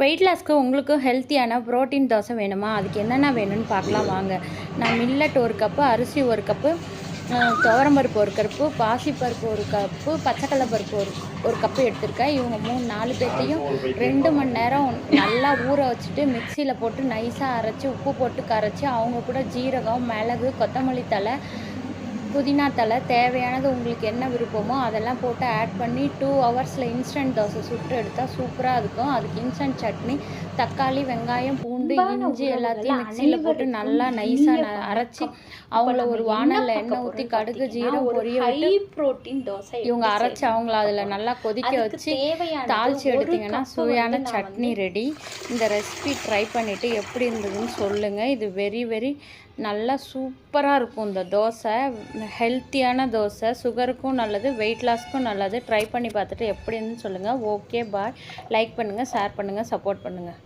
Wait லாஸ்க்கு உங்களுக்கு ஹெல்த்தியான protein dosa வேணுமா? அதுக்கு என்னென்ன வேணும்னு பார்க்கலாம் வாங்க. நான் மில்லட் 1 கப்பு, அரிசி 1 கப்பு, துவரம்பருப்பு 1 கப்பு, பாசிப்பருப்பு 1 கப்பு, பச்சைக்கடலை பருப்பு ஒரு கப்பு எடுத்திருக்கேன். இவங்க 4 பேர்த்தையும் 2 மணி நேரம் நல்லா ஊற வச்சுட்டு மிக்சியில் போட்டு நைஸாக அரைச்சி உப்பு போட்டு கரைச்சி அவங்க கூட ஜீரகம், மிளகு, கொத்தமல்லி தழை, புதினா தழை தேவையானது உங்களுக்கு என்ன விருப்பமோ அதெல்லாம் போட்டு ஆட் பண்ணி 2 ஹவர்ஸில் இன்ஸ்டன்ட் தோசை சுட்டு எடுத்தால் சூப்பராக இருக்கும். அதுக்கு இன்ஸ்டன்ட் சட்னி, தக்காளி, வெங்காயம், பூண்டு, இஞ்சி எல்லாத்தையும் மிக்சியில் போட்டு நல்லா நைஸாக அரைச்சி அவங்கள ஒரு வானலில் எண்ணெய் ஊற்றி கடுகு, ஜீரகம் பொரிய விட்டு புரோட்டீன் தோசை இவங்க அரைச்சி அவங்கள அதில் நல்லா கொதிக்க வச்சு தாளித்து எடுத்திங்கன்னா சுவையான சட்னி ரெடி. இந்த ரெசிபி ட்ரை பண்ணிவிட்டு எப்படி இருந்ததுன்னு சொல்லுங்கள். இது வெரி நல்லா சூப்பராக இருக்கும். இந்த தோசை ஹெல்த்தியான தோசை, சுகருக்கும் நல்லது, வெயிட் லாஸ்க்கும் நல்லது. ட்ரை பண்ணி பார்த்துட்டு எப்படி இருந்துன்னு சொல்லுங்கள். Okay bye. லைக் பண்ணுங்கள், ஷேர் பண்ணுங்கள், சப்போர்ட் பண்ணுங்கள்.